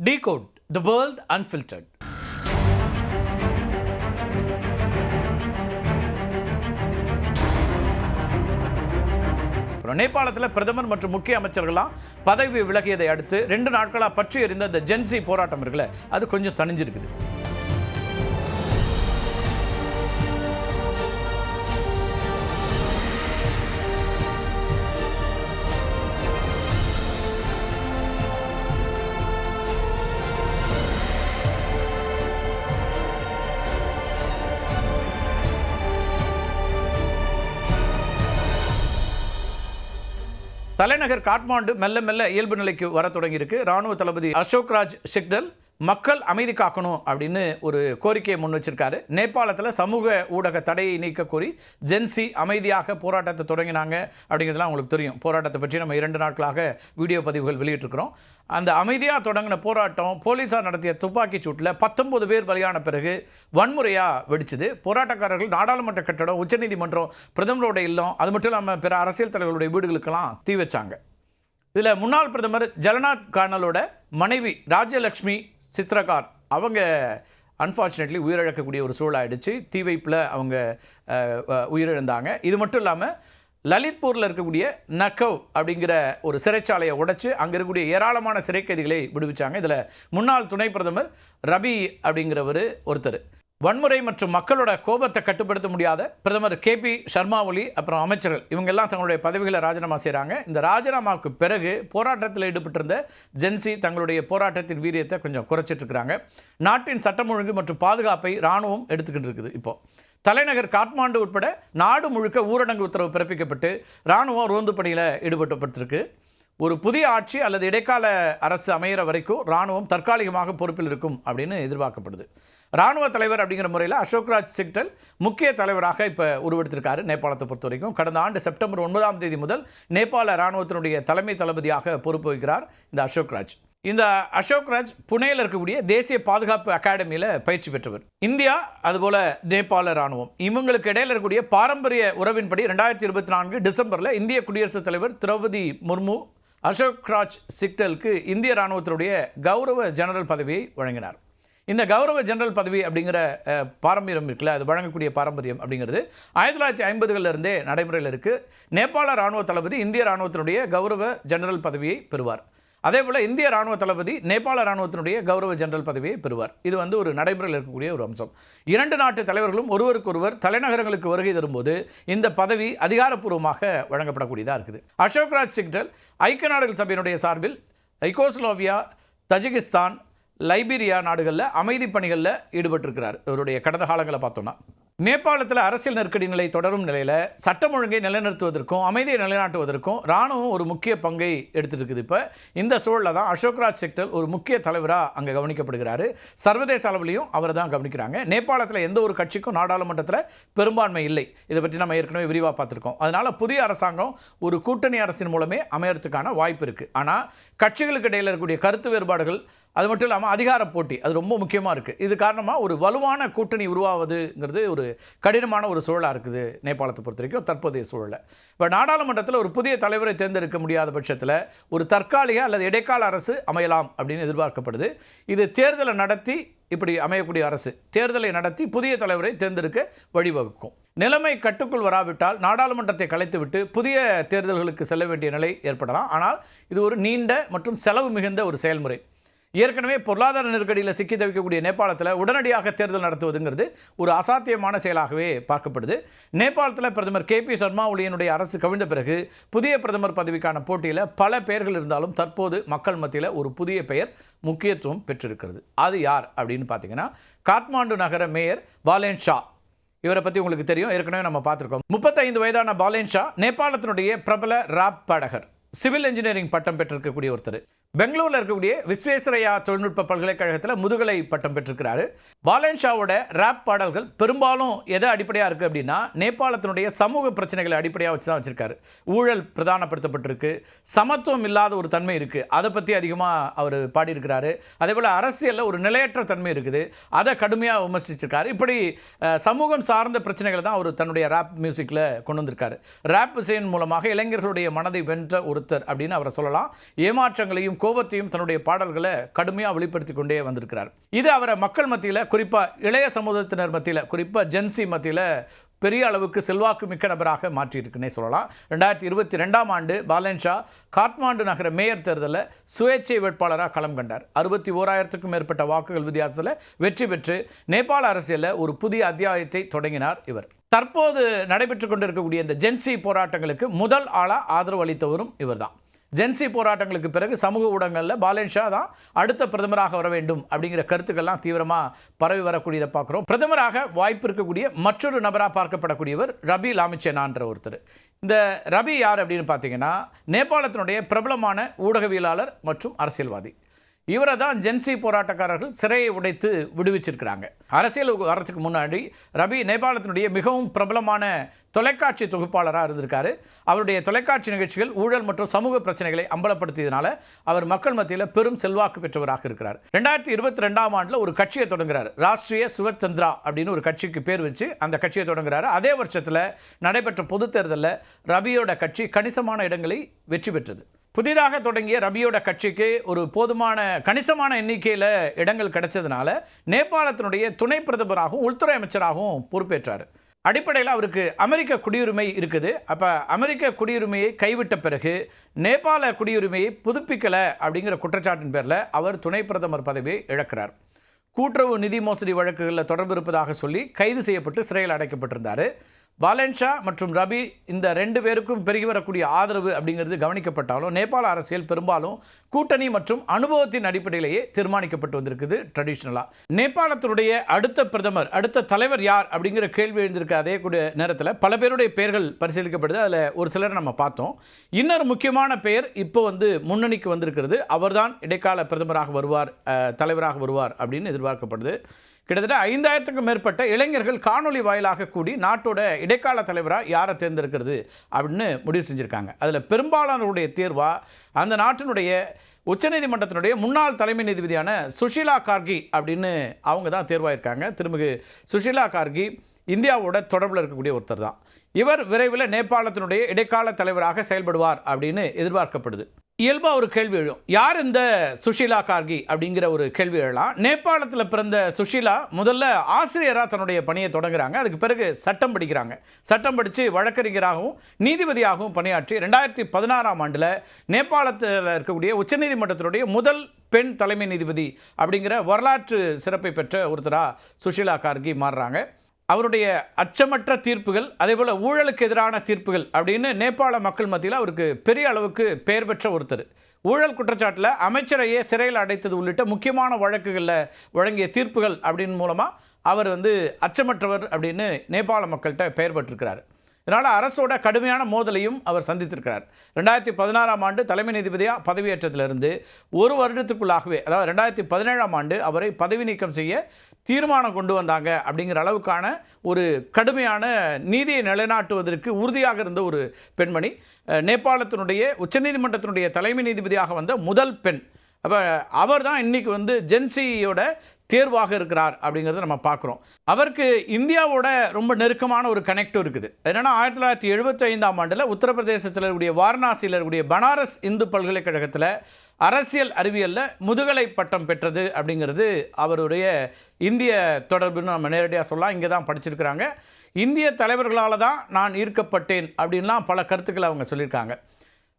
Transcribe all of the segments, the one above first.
Decode the world unfiltered. நேபாளத்தில் பிரதமர் மற்றும் முக்கிய அமைச்சர்கள்லாம் பதவி விலகியதை அடுத்து 2 நாட்களாக பற்றி எறிந்த இந்த ஜென்சி போராட்டம் இருக்குல்ல, அது கொஞ்சம் தணிஞ்சிருக்குது. தலைநகர் காட்மாண்டு மெல்ல மெல்ல இயல்பு நிலைக்கு வர தொடங்கியிருக்கு. ராணுவ தளபதி அசோக் ராஜ் சிக்டல் மக்கள் அமைதி காக்கணும் அப்படின்னு ஒரு கோரிக்கையை முன் வச்சிருக்காரு. நேபாளத்தில் சமூக ஊடக தடையை நீக்க கோரி ஜென்சி அமைதியாக போராட்டத்தை தொடங்கினாங்க அப்படிங்கிறதுலாம் உங்களுக்கு தெரியும். போராட்டத்தை பற்றி நம்ம 2 நாட்களாக வீடியோ பதிவுகள் வெளியிட்டிருக்கிறோம். அந்த அமைதியாக தொடங்கின போராட்டம் போலீஸார் நடத்திய துப்பாக்கிச் சூட்டில் 19 பேர் பலியான பிறகு வன்முறையாக வெடிச்சது. போராட்டக்காரர்கள் நாடாளுமன்ற கட்டடம், உச்சநீதிமன்றம், பிரதமரோட இல்லம், அது மட்டும் இல்லாமல் பிற அரசியல் தலைவர்களுடைய வீடுகளுக்கெல்லாம் தீ வச்சாங்க. இதில் முன்னாள் பிரதமர் ஜலநாத் கார்னலோட மனைவி ராஜ்யலக்ஷ்மி சித்ரகார் அவங்க அன்ஃபார்ச்சுனேட்லி உயிரிழக்கக்கூடிய ஒரு சூழலாயிடுச்சு. தீ வைப்பில் அவங்க உயிரிழந்தாங்க. இது மட்டும் இல்லாமல் லலித்பூரில் இருக்கக்கூடிய நக்கவ் அப்படிங்கிற ஒரு சிறைச்சாலையை உடைச்சு அங்கே இருக்கக்கூடிய ஏராளமான சிறை கைதிகளை விடுவிச்சாங்க. இதில் முன்னாள் துணை பிரதமர் ரபி அப்படிங்கிறவர் ஒருத்தர். வன்முறை மற்றும் மக்களோட கோபத்தை கட்டுப்படுத்த முடியாத பிரதமர் KP சர்மா ஒலி அப்புறம் அமைச்சர்கள் இவங்கெல்லாம் தங்களுடைய பதவிகளை ராஜினாமா செய்கிறாங்க. இந்த ராஜினாமாவுக்கு பிறகு போராட்டத்தில் ஈடுபட்டிருந்த ஜென்சி தங்களுடைய போராட்டத்தின் வீரியத்தை கொஞ்சம் குறைச்சிட்ருக்கிறாங்க. நாட்டின் சட்டம் ஒழுங்கு மற்றும் பாதுகாப்பை இராணுவம் எடுத்துக்கிட்டு இருக்குது. இப்போது தலைநகர் காட்மாண்டு உட்பட நாடு முழுக்க ஊரடங்கு உத்தரவு பிறப்பிக்கப்பட்டு இராணுவம் ரோந்து பணியில் ஈடுபட்டுருக்கு. ஒரு புதிய ஆட்சி அல்லது இடைக்கால அரசு அமைகிற வரைக்கும் இராணுவம் தற்காலிகமாக பொறுப்பில் இருக்கும் அப்படின்னு எதிர்பார்க்கப்படுது. இராணுவ தலைவர் அப்படிங்கிற முறையில் அசோக் ராஜ் சிக்டல் முக்கிய தலைவராக இப்போ உருவெடுத்திருக்காரு. நேபாளத்தை பொறுத்த வரைக்கும் கடந்த ஆண்டு செப்டம்பர் 9ஆம் தேதி முதல் நேபாள இராணுவத்தினுடைய தலைமை தளபதியாக பொறுப்பு வகிக்கிறார் இந்த அசோக் ராஜ். இந்த அசோக் ராஜ் புனேயில் இருக்கக்கூடிய தேசிய பாதுகாப்பு அகாடமியில் பயிற்சி பெற்றவர். இந்தியா அதுபோல் நேபாள இராணுவம் இவங்களுக்கு இடையில் இருக்கக்கூடிய பாரம்பரிய உறவின்படி 2024 டிசம்பரில் இந்திய குடியரசுத் தலைவர் திரௌபதி முர்மு அசோக் ராஜ் சிக்டலுக்கு இந்திய இராணுவத்தினுடைய கௌரவ ஜெனரல் பதவியை வழங்கினார். இந்த கௌரவ ஜெனரல் பதவி அப்படிங்கிற பாரம்பரியம் இருக்குல்ல, அது வழங்கக்கூடிய பாரம்பரியம் அப்படிங்கிறது 1950களிலிருந்தே நடைமுறையில் இருக்குது. நேபாள இராணுவ தளபதி இந்திய இராணுவத்தினுடைய கௌரவ ஜெனரல் பதவியை பெறுவார். அதேபோல் இந்திய இராணுவ தளபதி நேபாள இராணுவத்தினுடைய கௌரவ ஜெனரல் பதவியை பெறுவார். இது ஒரு நடைமுறையில் இருக்கக்கூடிய ஒரு அம்சம். 2 நாட்டு தலைவர்களும் ஒருவருக்கொருவர் தலைநகரங்களுக்கு வருகை தரும்போது இந்த பதவி அதிகாரப்பூர்வமாக வழங்கப்படக்கூடியதாக இருக்குது. அசோக் ராஜ் சிக்டல் ஐக்கிய நாடுகள் சபையினுடைய சார்பில் யுகோஸ்லோவியா, தஜிகிஸ்தான், லைபீரியா நாடுகளில் அமைதி பணிகளில் ஈடுபட்டிருக்கிறார். இவருடைய கடந்த காலங்களை பார்த்தோன்னா நேபாளத்தில் அரசியல் நெருக்கடி நிலை தொடரும் நிலையில் சட்டம் ஒழுங்கை நிலைநிறுத்துவதற்கும் அமைதியை நிலைநாட்டுவதற்கும் இராணுவம் ஒரு முக்கிய பங்கை எடுத்துகிட்டு இருக்குது. இப்போ இந்த சூழலில் தான் அசோக் ராஜ் சிக்டல் ஒரு முக்கிய தலைவராக அங்கே கவனிக்கப்படுகிறாரு. சர்வதேச அளவிலையும் அவர் தான் கவனிக்கிறாங்க. நேபாளத்தில் எந்த ஒரு கட்சிக்கும் நாடாளுமன்றத்தில் பெரும்பான்மை இல்லை. இதை பற்றி நம்ம ஏற்கனவே விரிவாக பார்த்துருக்கோம். அதனால் புதிய அரசாங்கம் ஒரு கூட்டணி அரசின் மூலமே அமையறதுக்கான வாய்ப்பு இருக்குது. ஆனால் கட்சிகளுக்கு இடையில் இருக்கக்கூடிய கருத்து வேறுபாடுகள், அது மட்டும் இல்லாமல் அதிகார போட்டி, அது ரொம்ப முக்கியமாக இருக்குது. இது காரணமாக ஒரு வலுவான கூட்டணி உருவாவதுங்கிறது ஒரு கடினமான ஒரு சூழலாக இருக்குது நேபாளத்தை பொறுத்த வரைக்கும் தற்போதைய சூழலில். இப்போ நாடாளுமன்றத்தில் ஒரு புதிய தலைவரை தேர்ந்தெடுக்க முடியாத பட்சத்தில் ஒரு தற்காலிக அல்லது இடைக்கால அரசு அமையலாம் அப்படின்னு எதிர்பார்க்கப்படுது. இது தேர்தலை நடத்தி இப்படி அமையக்கூடிய அரசு தேர்தலை நடத்தி புதிய தலைவரை தேர்ந்தெடுக்க வழிவகுக்கும். நிலைமை கட்டுக்குள் வராவிட்டால் நாடாளுமன்றத்தை கலைத்துவிட்டு புதிய தேர்தல்களுக்கு செல்ல வேண்டிய நிலை ஏற்படலாம். ஆனால் இது ஒரு நீண்ட மற்றும் செலவு மிகுந்த ஒரு செயல்முறை. ஏற்கனவே பொருளாதார நெருக்கடியில் சிக்கி தவிக்கக்கூடிய நேபாளத்தில் உடனடியாக தேர்தல் நடத்துவதுங்கிறது ஒரு அசாத்தியமான செயலாகவே பார்க்கப்படுது. நேபாளத்தில் பிரதமர் KP சர்மா ஒலியினுடைய அரசு கவிழ்ந்த பிறகு புதிய பிரதமர் பதவிக்கான போட்டியில் பல பெயர்கள் இருந்தாலும் தற்போது மக்கள் மத்தியில் ஒரு புதிய பெயர் முக்கியத்துவம் பெற்றிருக்கிறது. அது யார் அப்படின்னு பார்த்தீங்கன்னா காத்மாண்டு நகர மேயர் பாலேன் ஷா. இவரை பற்றி உங்களுக்கு தெரியும், ஏற்கனவே நம்ம பார்த்துருக்கோம். 35 வயதான பாலேன் ஷா நேபாளத்தினுடைய பிரபல ராப் பாடகர், சிவில் இன்ஜினியரிங் பட்டம் பெற்றிருக்கக்கூடிய ஒருத்தர். பெங்களூரில் இருக்கக்கூடிய விஸ்வேஸ்வரையா தொழில்நுட்ப பல்கலைக்கழகத்தில் முதுகலை பட்டம் பெற்றிருக்கிறாரு. பாலேன் ஷாவோட ராப் பாடல்கள் பெரும்பாலும் எதை அடிப்படையாக இருக்குது அப்படின்னா நேபாளத்தினுடைய சமூக பிரச்சனைகளை அடிப்படையாக வச்சு தான் வச்சுருக்காரு. ஊழல் பிரதானப்படுத்தப்பட்டிருக்கு, சமத்துவம் இல்லாத ஒரு தன்மை இருக்குது, அதை பற்றி அதிகமாக அவர் பாடியிருக்கிறாரு. அதே போல் அரசியலில் ஒரு நிலையற்ற தன்மை இருக்குது, அதை கடுமையாக விமர்சிச்சிருக்காரு. இப்படி சமூகம் சார்ந்த பிரச்சனைகளை தான் அவர் தன்னுடைய ராப் மியூசிக்கில் கொண்டு வந்திருக்காரு. ராப் இசையின் மூலமாக இளைஞர்களுடைய மனதை வென்ற ஒருத்தர் அப்படின்னு அவரை சொல்லலாம். ஏமாற்றங்களையும் கோபத்தையும் தன்னுடைய பாடல்களை கடுமையாக வெளிப்படுத்தி கொண்டே வந்திருக்கிறார். இது அவரை மக்கள் மத்தியில், குறிப்பாக இளைய சமூகத்தினர் மத்தியில், குறிப்பாக ஜென்சி மத்தியில் பெரிய அளவுக்கு செல்வாக்கு மிக்க நபராக மாற்றியிருக்குன்னே சொல்லலாம். 2022ஆம் ஆண்டு பாலன் ஷா காட்மாண்டு நகர மேயர் தேர்தலில் சுயேட்சை வேட்பாளராக களம் கண்டார். 61,000க்கும் மேற்பட்ட வாக்குகள் வித்தியாசத்தில் வெற்றி பெற்று நேபாள அரசியலில் ஒரு புதிய அத்தியாயத்தை தொடங்கினார் இவர். தற்போது நடைபெற்று கொண்டிருக்கக்கூடிய இந்த ஜென்சி போராட்டங்களுக்கு முதல் ஆளாக ஆதரவு அளித்தவரும் இவர்தான். ஜென்சி போராட்டங்களுக்கு பிறகு சமூக ஊடகங்களில் பாலன் ஷா தான் அடுத்த பிரதமராக வர வேண்டும் அப்படிங்கிற கருத்துக்கள்லாம் தீவிரமாக பரவி வரக்கூடியதை பார்க்குறோம். பிரதமராக வாய்ப்பு இருக்கக்கூடிய மற்றொரு நபராக பார்க்கப்படக்கூடியவர் ரபி லாமிச்சேனான்ற ஒருத்தர். இந்த ரபி யார் அப்படின்னு பார்த்தீங்கன்னா, நேபாளத்தினுடைய பிரபலமான ஊடகவியலாளர் மற்றும் அரசியல்வாதி. இவரை தான் ஜென்சி போராட்டக்காரர்கள் சிறையை உடைத்து விடுவிச்சிருக்கிறாங்க. அரசியல் வரத்துக்கு முன்னாடி ரபி நேபாளத்தினுடைய மிகவும் பிரபலமான தொலைக்காட்சி தொகுப்பாளராக இருந்திருக்காரு. அவருடைய தொலைக்காட்சி நிகழ்ச்சிகள் ஊழல் மற்றும் சமூக பிரச்சனைகளை அம்பலப்படுத்தியதனால அவர் மக்கள் மத்தியில் பெரும் செல்வாக்கு பெற்றவராக இருக்கிறார். 2022ஆம் ஆண்டில் ஒரு கட்சியை தொடங்குறாரு. ராஷ்ட்ரிய சுவச்சந்திரா அப்படின்னு ஒரு கட்சிக்கு பேர் வச்சு அந்த கட்சியை தொடங்குறாரு. அதே வருஷத்தில் நடைபெற்ற பொது தேர்தலில் ரபியோட கட்சி கணிசமான இடங்களை வெற்றி பெற்றது. புதிதாக தொடங்கிய ரபியோட கட்சிக்கு ஒரு போதுமான கணிசமான எண்ணிக்கையில் இடங்கள் கிடைச்சதுனால நேபாளத்தினுடைய துணை பிரதமராகவும் உள்துறை அமைச்சராகவும் பொறுப்பேற்றார். அடிப்படையில் அவருக்கு அமெரிக்க குடியுரிமை இருக்குது. அப்போ அமெரிக்க குடியுரிமையை கைவிட்ட பிறகு நேபாள குடியுரிமையை புதுப்பிக்கலை அப்படிங்கிற குற்றச்சாட்டின் பேரில் அவர் துணை பிரதமர் பதவியை இழக்கிறார். கூட்டுறவு நிதி மோசடி வழக்குகளில் தொடர்பு இருப்பதாக சொல்லி கைது செய்யப்பட்டு சிறையில் அடைக்கப்பட்டிருந்தார். பாலன் ஷா மற்றும் ரபி இந்த ரெண்டு பேருக்கும் பெருகி வரக்கூடிய ஆதரவு அப்படிங்கிறது கவனிக்கப்பட்டாலும் நேபாள அரசியல் பெரும்பாலும் கூட்டணி மற்றும் அனுபவத்தின் அடிப்படையிலேயே தீர்மானிக்கப்பட்டு வந்திருக்குது. ட்ரெடிஷ்னலாக நேபாளத்தினுடைய அடுத்த பிரதமர், அடுத்த தலைவர் யார் அப்படிங்கிற கேள்வி எழுந்திருக்க அதே கூட நேரத்தில் பல பேருடைய பெயர்கள் பரிசீலிக்கப்படுது. அதில் ஒரு சிலரை நம்ம பார்த்தோம். இன்னொரு முக்கியமான பெயர் இப்போ முன்னணிக்கு வந்திருக்கிறது. அவர்தான் இடைக்கால பிரதமராக வருவார், தலைவராக வருவார் அப்படின்னு எதிர்பார்க்கப்படுது. கிட்டத்தட்ட 5,000க்கும் மேற்பட்ட இளைஞர்கள் காணொலி வாயிலாக கூடி நாட்டோட இடைக்கால தலைவராக யாரை தேர்ந்தெடுக்கிறது அப்படின்னு முடிவு செஞ்சுருக்காங்க. அதில் பெரும்பாலானவருடைய தேர்வாக அந்த நாட்டினுடைய உச்சநீதிமன்றத்தினுடைய முன்னாள் தலைமை நீதிபதியான சுஷீலா கார்கி அப்படின்னு அவங்க தான் தேர்வாயிருக்காங்க. திருமிகு சுஷீலா கார்கி இந்தியாவோட தொடர்பில் இருக்கக்கூடிய ஒருத்தர் தான். இவர் விரைவில் நேபாளத்தினுடைய இடைக்கால தலைவராக செயல்படுவார் அப்படின்னு எதிர்பார்க்கப்படுது. இயல்பாக ஒரு கேள்வி எழும், யார் இந்த சுஷீலா கார்கி அப்படிங்கிற ஒரு கேள்வி எழலாம். நேபாளத்தில் பிறந்த சுஷீலா முதல்ல ஆசிரியராக தன்னுடைய பணியை தொடங்குறாங்க. அதுக்கு பிறகு சட்டம் படிக்கிறாங்க. சட்டம் படித்து வழக்கறிஞராகவும் நீதிபதியாகவும் பணியாற்றி 2016ஆம் ஆண்டில் நேபாளத்தில் இருக்கக்கூடிய உச்சநீதிமன்றத்தினுடைய முதல் பெண் தலைமை நீதிபதி அப்படிங்கிற வரலாற்று சிறப்பை பெற்ற ஒருத்தராக சுஷீலா கார்கி மாறுறாங்க. அவருடைய அச்சமற்ற தீர்ப்புகள், அதேபோல் ஊழலுக்கு எதிரான தீர்ப்புகள் அப்படின்னு நேபாள மக்கள் மத்தியில் அவருக்கு பெரிய அளவுக்கு பெயர் பெற்ற ஒருத்தர். ஊழல் குற்றச்சாட்டில் அமைச்சரையே சிறையில் அடைத்தது உள்ளிட்ட முக்கியமான வழக்குகளில் வழங்கிய தீர்ப்புகள் அப்படின்னு மூலமாக அவர் அச்சமற்றவர் அப்படின்னு நேபாள மக்கள்கிட்ட பெயர் பெற்றிருக்கிறார். இதனால் அரசோட கடுமையான மோதலையும் அவர் சந்தித்திருக்கிறார். 2016ஆம் ஆண்டு தலைமை நீதிபதியாக பதவியேற்றத்திலிருந்து ஒரு வருடத்துக்குள்ளாகவே, அதாவது 2017ஆம் ஆண்டு அவரை பதவி நீக்கம் செய்ய தீர்மானம் கொண்டு வந்தாங்க. அப்படிங்கிற அளவுக்கான ஒரு கடுமையான நீதியை நிலைநாட்டுவதற்கு உறுதியாக இருந்த ஒரு பெண்மணி. நேபாளத்தினுடைய உச்சநீதிமன்றத்தினுடைய தலைமை நீதிபதியாக வந்த முதல் பெண். அப்போ அவர் தான் இன்றைக்கி ஜென்சியோட தேர்வாக இருக்கிறார் அப்படிங்கிறத நம்ம பார்க்குறோம். அவருக்கு இந்தியாவோட ரொம்ப நெருக்கமான ஒரு கனெக்டும் இருக்குது. என்னென்னா 1975ஆம் ஆண்டில் உத்தரப்பிரதேசத்தில் இருக்கக்கூடிய வாரணாசியில் இருக்கக்கூடிய பனாரஸ் இந்து பல்கலைக்கழகத்தில் அரசியல் அறிவியலில் முதுகலை பட்டம் பெற்றது அப்படிங்கிறது அவருடைய இந்திய தொடர்புன்னு நம்ம நேரடியாக சொல்லலாம். இங்கே தான் படிச்சிருக்கிறாங்க. இந்திய தலைவர்களால் தான் நான் ஈர்க்கப்பட்டேன் அப்படின்லாம் பல கருத்துக்களை அவங்க சொல்லியிருக்காங்க.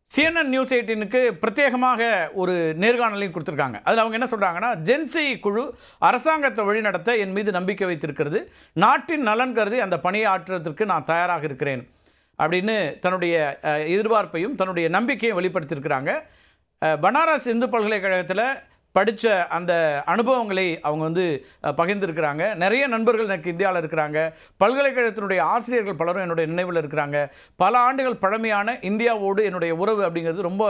CNN நியூஸ் 18க்கு பிரத்யேகமாக ஒரு நேர்காணலையும் கொடுத்துருக்காங்க. அதில் அவங்க என்ன சொல்கிறாங்கன்னா, ஜென்சி குழு அரசாங்கத்தை வழிநடத்த என் மீது நம்பிக்கை வைத்திருக்கிறது. நாட்டின் நலன் கருதி அந்த பணியை ஆற்றுவதற்கு நான் தயாராக இருக்கிறேன் அப்படின்னு தன்னுடைய எதிர்பார்ப்பையும் தன்னுடைய நம்பிக்கையும் வெளிப்படுத்தியிருக்கிறாங்க. பனாரஸ் இந்து பல்கலைக்கழகத்தில் படித்த அந்த அனுபவங்களை அவங்க பகிர்ந்துருக்கிறாங்க. நிறைய நண்பர்கள் எனக்கு இந்தியாவில் இருக்கிறாங்க. பல்கலைக்கழகத்தினுடைய ஆசிரியர்கள் பலரும் என்னுடைய நினைவில் இருக்கிறாங்க. பல ஆண்டுகள் பழமையான இந்தியாவோடு என்னுடைய உறவு அப்படிங்கிறது ரொம்ப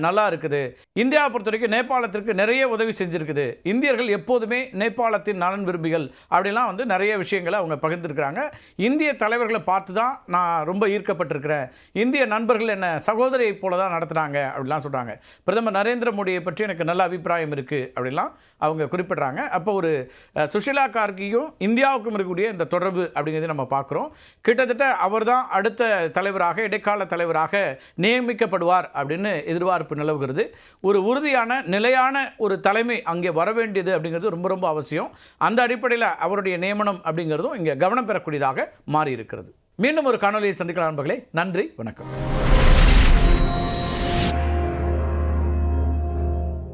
நல்லா இருக்குது. இந்தியாவை பொறுத்த வரைக்கும் நேபாளத்திற்கு நிறைய உதவி செஞ்சுருக்குது. இந்தியர்கள் எப்போதுமே நேபாளத்தின் நலன் விரும்பிகள் அப்படிலாம் நிறைய விஷயங்களை அவங்க பகிர்ந்துருக்கிறாங்க. இந்திய தலைவர்களை பார்த்து தான் நான் ரொம்ப ஈர்க்கப்பட்டிருக்கிறேன். இந்திய நண்பர்கள் என்னை சகோதரியை போல தான் நடத்துகிறாங்க அப்படிலாம் சொல்கிறாங்க. பிரதமர் நரேந்திர மோடியை பற்றி எனக்கு நல்ல அபிப்பிராயம் அபாயம் இருக்குது அப்படிலாம் அவங்க குறிப்பிட்றாங்க. அப்போ ஒரு சுஷிலா கார்கியும் இந்தியாவுக்கும் இருக்கக்கூடிய இந்த தொடர்பு அப்படிங்கிறது நம்ம பார்க்குறோம். கிட்டத்தட்ட அவர் தான் அடுத்த தலைவராக, இடைக்கால தலைவராக நியமிக்கப்படுவார் அப்படின்னு எதிர்பார்ப்பு நிலவுகிறது. ஒரு உறுதியான நிலையான ஒரு தலைமை அங்கே வர வேண்டியது அப்படிங்கிறது ரொம்ப ரொம்ப அவசியம். அந்த அடிப்படையில் அவருடைய நியமனம் அப்படிங்கிறதும் இங்கே கவனம் பெறக்கூடியதாக மாறி இருக்கிறது. மீண்டும் ஒரு காணொலியை சந்திக்கலாம் நண்பர்களே. நன்றி, வணக்கம்.